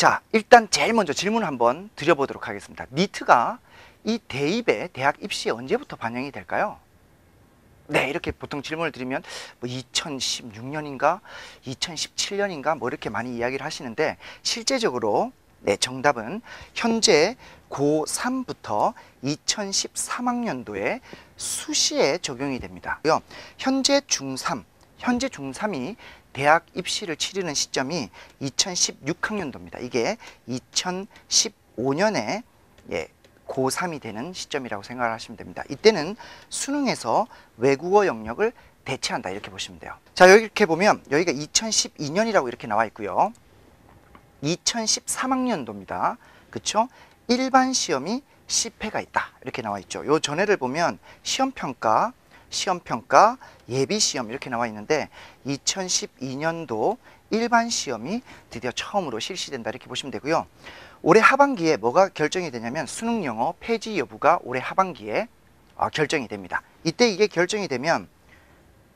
자, 일단 제일 먼저 질문을 한번 드려보도록 하겠습니다. 니트가 이 대입에 대학 입시에 언제부터 반영이 될까요? 네, 이렇게 보통 질문을 드리면 뭐 2016년인가 2017년인가 뭐 이렇게 많이 이야기를 하시는데, 실제적으로 네, 정답은 현재 고3부터 2013학년도에 수시에 적용이 됩니다. 현재 중3이 대학 입시를 치르는 시점이 2016학년도입니다. 이게 2015년에 고3이 되는 시점이라고 생각을 하시면 됩니다. 이때는 수능에서 외국어 영역을 대체한다, 이렇게 보시면 돼요. 자, 여기 이렇게 보면 여기가 2012년이라고 이렇게 나와 있고요. 2013학년도입니다. 그쵸? 일반 시험이 10회가 있다, 이렇게 나와 있죠. 요 전해를 보면 시험평가, 예비시험 이렇게 나와 있는데, 2012년도 일반 시험이 드디어 처음으로 실시된다, 이렇게 보시면 되고요. 올해 하반기에 뭐가 결정이 되냐면 수능 영어 폐지 여부가 올해 하반기에 결정이 됩니다. 이때 이게 결정이 되면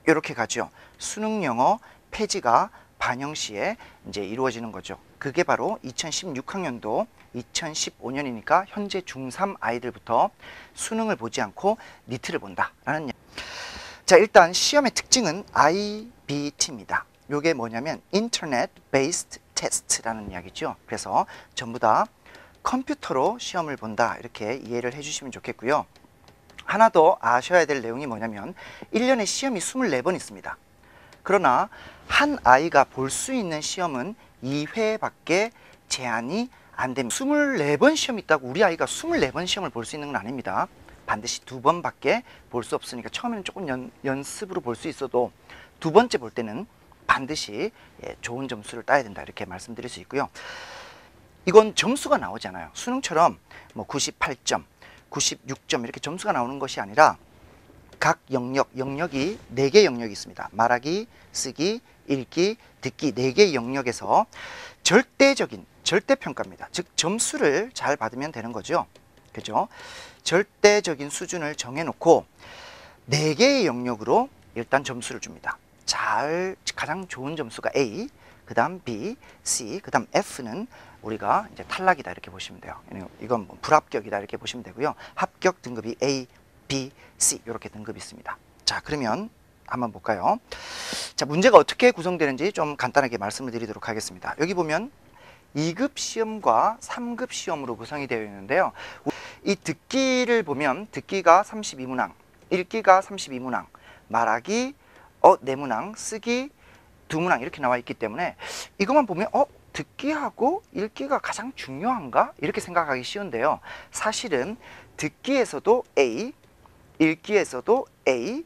이렇게 가죠. 수능 영어 폐지가 반영 시에 이제 이루어지는 거죠. 그게 바로 2016학년도 2015년이니까 현재 중3 아이들부터 수능을 보지 않고 니트를 본다라는. 자, 일단 시험의 특징은 IBT입니다. 이게 뭐냐면 Internet Based Test라는 이야기죠. 그래서 전부 다 컴퓨터로 시험을 본다, 이렇게 이해를 해주시면 좋겠고요. 하나 더 아셔야 될 내용이 뭐냐면 1년에 시험이 24번 있습니다. 그러나 한 아이가 볼 수 있는 시험은 2회밖에 제한이 안 됩니다. 24번 시험이 있다고 우리 아이가 24번 시험을 볼 수 있는 건 아닙니다. 반드시 2번밖에 볼 수 없으니까 처음에는 조금 연습으로 볼 수 있어도 두 번째 볼 때는 반드시 좋은 점수를 따야 된다, 이렇게 말씀드릴 수 있고요. 이건 점수가 나오잖아요. 수능처럼 뭐 98점, 96점 이렇게 점수가 나오는 것이 아니라 각 영역이 4개 영역이 있습니다. 말하기, 쓰기, 읽기, 듣기 4개의 영역에서 절대평가입니다. 즉 점수를 잘 받으면 되는 거죠. 그죠? 절대적인 수준을 정해놓고 4개의 영역으로 일단 점수를 줍니다. 가장 좋은 점수가 A, 그 다음 B, C, 그 다음 F는 우리가 이제 탈락이다, 이렇게 보시면 돼요. 이건 뭐 불합격이다, 이렇게 보시면 되고요. 합격 등급이 A, B, C 이렇게 등급이 있습니다. 자, 그러면 한번 볼까요? 자, 문제가 어떻게 구성되는지 좀 간단하게 말씀을 드리도록 하겠습니다. 여기 보면 2급 시험과 3급 시험으로 구성이 되어 있는데요. 이 듣기를 보면 듣기가 32문항, 읽기가 32문항, 말하기 4문항, 쓰기 2문항 이렇게 나와 있기 때문에 이것만 보면 듣기하고 읽기가 가장 중요한가? 이렇게 생각하기 쉬운데요. 사실은 듣기에서도 A, 읽기에서도 A,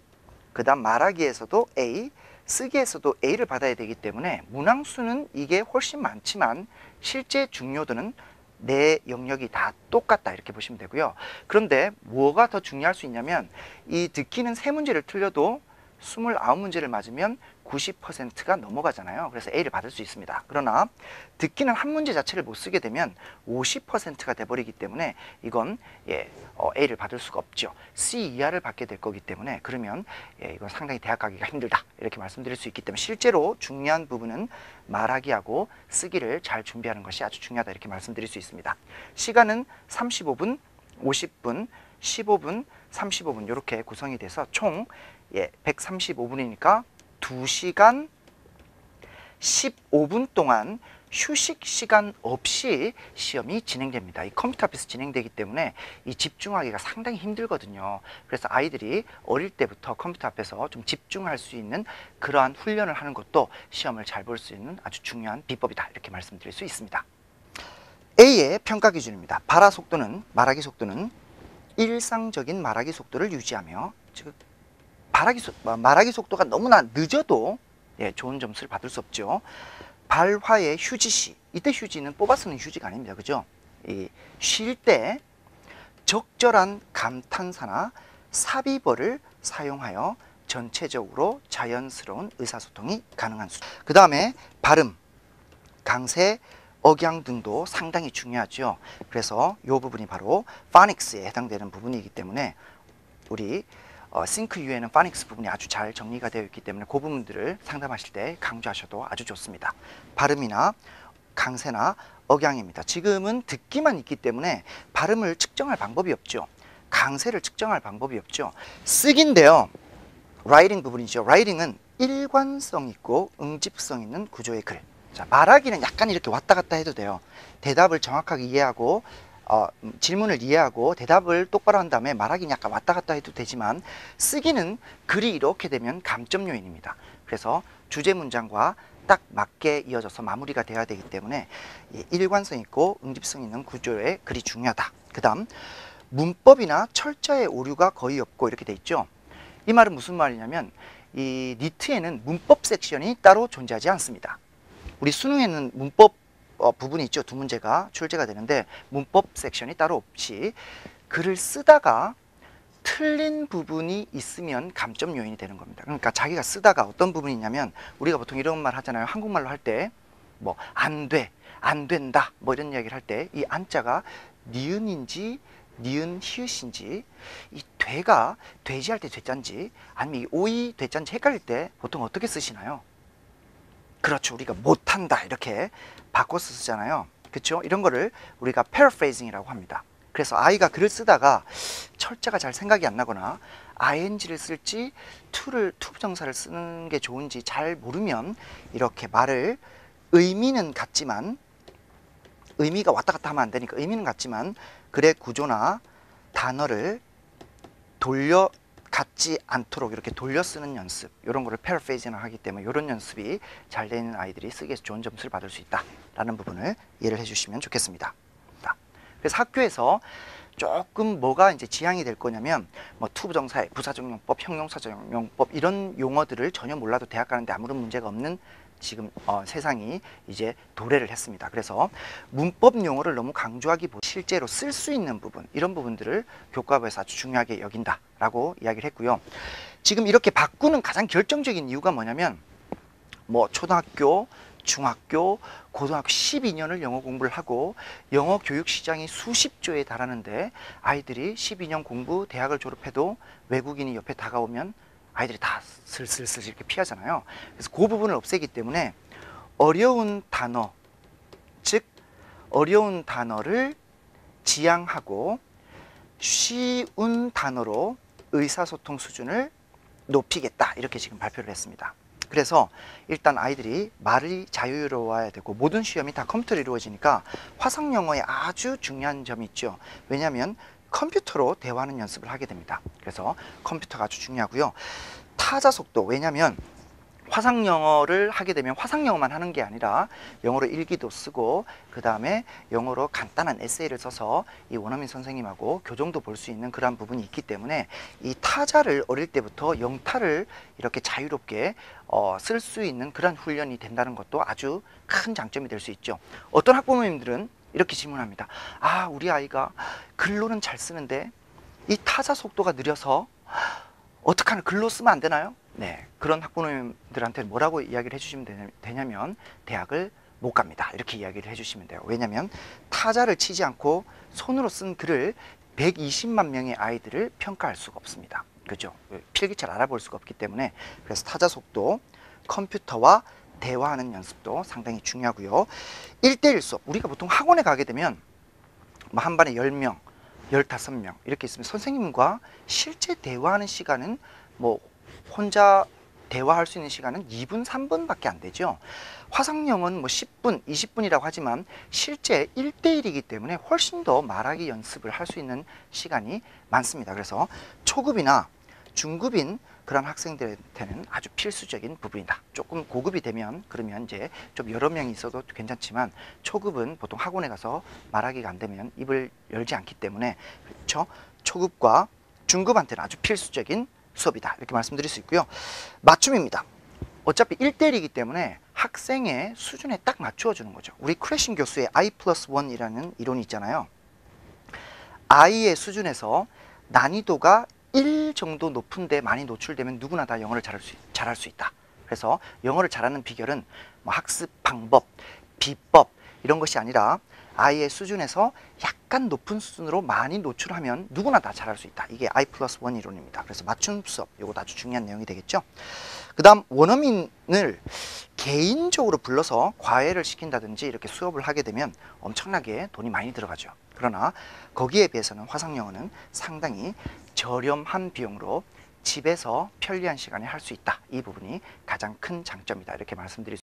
그 다음 말하기에서도 A, 쓰기에서도 A를 받아야 되기 때문에 문항수는 이게 훨씬 많지만 실제 중요도는 내 영역이 다 똑같다, 이렇게 보시면 되고요. 그런데 뭐가 더 중요할 수 있냐면 이 듣기는 3문제를 틀려도 29문제를 맞으면 90%가 넘어가잖아요. 그래서 A를 받을 수 있습니다. 그러나 듣기는 한 문제 자체를 못 쓰게 되면 50%가 돼버리기 때문에 이건 A를 받을 수가 없죠. C 이하를 받게 될 거기 때문에 그러면 이건 상당히 대학 가기가 힘들다, 이렇게 말씀드릴 수 있기 때문에 실제로 중요한 부분은 말하기하고 쓰기를 잘 준비하는 것이 아주 중요하다, 이렇게 말씀드릴 수 있습니다. 시간은 35분, 50분, 15분, 35분 이렇게 구성이 돼서 총 135분이니까 2시간 15분 동안 휴식 시간 없이 시험이 진행됩니다. 이 컴퓨터 앞에서 진행되기 때문에 이 집중하기가 상당히 힘들거든요. 그래서 아이들이 어릴 때부터 컴퓨터 앞에서 좀 집중할 수 있는 그러한 훈련을 하는 것도 시험을 잘 볼 수 있는 아주 중요한 비법이다, 이렇게 말씀드릴 수 있습니다. A의 평가 기준입니다. 말하기 속도는 일상적인 말하기 속도를 유지하며, 즉 말하기 속도가 너무나 늦어도 좋은 점수를 받을 수 없죠. 발화의 휴지시, 이때 휴지는 뽑아 쓰는 휴지가 아닙니다. 그죠? 쉴 때 적절한 감탄사나 삽입어를 사용하여 전체적으로 자연스러운 의사소통이 가능한 수준. 그 다음에 발음, 강세, 억양 등도 상당히 중요하죠. 그래서 이 부분이 바로 파닉스에 해당되는 부분이기 때문에 우리 싱크U에는 파닉스 부분이 아주 잘 정리가 되어 있기 때문에 그 부분들을 상담하실 때 강조하셔도 아주 좋습니다. 발음이나 강세나 억양입니다. 지금은 듣기만 있기 때문에 발음을 측정할 방법이 없죠. 강세를 측정할 방법이 없죠. 쓰기인데요. 라이팅 부분이죠. 라이팅은 일관성 있고 응집성 있는 구조의 글. 자, 말하기는 약간 이렇게 왔다 갔다 해도 돼요. 대답을 정확하게 이해하고 질문을 이해하고 대답을 똑바로 한 다음에 말하기는 약간 왔다 갔다 해도 되지만 쓰기는 글이 이렇게 되면 감점 요인입니다. 그래서 주제 문장과 딱 맞게 이어져서 마무리가 돼야 되기 때문에 일관성 있고 응집성 있는 구조의 글이 중요하다. 그 다음 문법이나 철자의 오류가 거의 없고 이렇게 돼 있죠. 이 말은 무슨 말이냐면 이 니트에는 문법 섹션이 따로 존재하지 않습니다. 우리 수능에는 문법 부분이 있죠. 두 문제가 출제가 되는데 문법 섹션이 따로 없이 글을 쓰다가 틀린 부분이 있으면 감점 요인이 되는 겁니다. 그러니까 자기가 쓰다가 어떤 부분이 있냐면 우리가 보통 이런 말 하잖아요. 한국말로 할 때 뭐 안 돼, 안 된다 뭐 이런 이야기를 할 때 이 안자가 니은인지 니은 히읗인지 이 되가 돼지 할 때 돼자인지 아니면 이 오이 돼자인지 헷갈릴 때 보통 어떻게 쓰시나요? 그렇죠. 우리가 못한다 이렇게 바꿔서 쓰잖아요. 그렇죠? 이런 거를 우리가 paraphrasing이라고 합니다. 그래서 아이가 글을 쓰다가 철자가 잘 생각이 안 나거나 ing를 쓸지 to 부정사를 쓰는 게 좋은지 잘 모르면 이렇게 말을 의미는 같지만 의미가 왔다 갔다 하면 안 되니까 의미는 같지만 글의 구조나 단어를 돌려 같지 않도록 이렇게 돌려 쓰는 연습, 이런 거를 paraphrasing을 하기 때문에 이런 연습이 잘 되는 아이들이 쓰기에서 좋은 점수를 받을 수 있다라는 부분을 이해를 해주시면 좋겠습니다. 그래서 학교에서 조금 뭐가 이제 지향이 될 거냐면 뭐 투부정사의 부사적용법, 형용사적용법 이런 용어들을 전혀 몰라도 대학 가는데 아무런 문제가 없는 지금 세상이 이제 도래를 했습니다. 그래서 문법 용어를 너무 강조하기보다 실제로 쓸 수 있는 부분, 이런 부분들을 교과부에서 아주 중요하게 여긴다라고 이야기를 했고요. 지금 이렇게 바꾸는 가장 결정적인 이유가 뭐냐면 뭐 초등학교, 중학교, 고등학교 12년을 영어 공부를 하고 영어 교육 시장이 수십 조에 달하는데 아이들이 12년 공부, 대학을 졸업해도 외국인이 옆에 다가오면 아이들이 다 슬슬슬 이렇게 피하잖아요. 그래서 그 부분을 없애기 때문에 어려운 단어, 즉 어려운 단어를 지향하고 쉬운 단어로 의사소통 수준을 높이겠다 이렇게 지금 발표를 했습니다. 그래서 일단 아이들이 말이 자유로워야 되고 모든 시험이 다 컴퓨터로 이루어지니까 화상영어에 아주 중요한 점이 있죠. 왜냐하면 컴퓨터로 대화하는 연습을 하게 됩니다. 그래서 컴퓨터가 아주 중요하고요. 타자 속도, 왜냐하면 화상영어를 하게 되면 화상영어만 하는 게 아니라 영어로 일기도 쓰고 그 다음에 영어로 간단한 에세이를 써서 이 원어민 선생님하고 교정도 볼 수 있는 그런 부분이 있기 때문에 이 타자를 어릴 때부터 영타를 이렇게 자유롭게 쓸 수 있는 그런 훈련이 된다는 것도 아주 큰 장점이 될 수 있죠. 어떤 학부모님들은 이렇게 질문합니다. 아, 우리 아이가 글로는 잘 쓰는데 이 타자 속도가 느려서 어떡하나 글로 쓰면 안 되나요? 네, 그런 학부모님들한테 뭐라고 이야기를 해주시면 되냐면 대학을 못 갑니다 이렇게 이야기를 해주시면 돼요. 왜냐하면 타자를 치지 않고 손으로 쓴 글을 120만 명의 아이들을 평가할 수가 없습니다. 그죠? 필기체를 알아볼 수가 없기 때문에. 그래서 타자 속도, 컴퓨터와 대화하는 연습도 상당히 중요하고요. 1대1 수업, 우리가 보통 학원에 가게 되면 뭐 한 반에 10명, 15명 이렇게 있으면 선생님과 실제 대화하는 시간은 뭐 혼자 대화할 수 있는 시간은 2분, 3분밖에 안 되죠. 화상영어는 뭐 10분, 20분이라고 하지만 실제 1대1이기 때문에 훨씬 더 말하기 연습을 할 수 있는 시간이 많습니다. 그래서 초급이나 중급인 그런 학생들한테는 아주 필수적인 부분이다. 조금 고급이 되면 그러면 이제 좀 여러 명이 있어도 괜찮지만 초급은 보통 학원에 가서 말하기가 안 되면 입을 열지 않기 때문에 그렇죠. 초급과 중급한테는 아주 필수적인 수업이다 이렇게 말씀드릴 수 있고요. 맞춤입니다. 어차피 1대1이기 때문에 학생의 수준에 딱 맞추어 주는 거죠. 우리 크래신 교수의 I+1이라는 이론이 있잖아요. I의 수준에서 난이도가 1 정도 높은데 많이 노출되면 누구나 다 영어를 잘할 수 있다. 그래서 영어를 잘하는 비결은 뭐 학습 방법, 비법 이런 것이 아니라 I의 수준에서 약간 높은 수준으로 많이 노출하면 누구나 다 잘할 수 있다. 이게 I+1 이론입니다. 그래서 맞춤 수업, 이것도 아주 중요한 내용이 되겠죠. 그 다음 원어민을 개인적으로 불러서 과외를 시킨다든지 이렇게 수업을 하게 되면 엄청나게 돈이 많이 들어가죠. 그러나 거기에 비해서는 화상영어는 상당히 저렴한 비용으로 집에서 편리한 시간에 할 수 있다. 이 부분이 가장 큰 장점이다. 이렇게 말씀드릴 수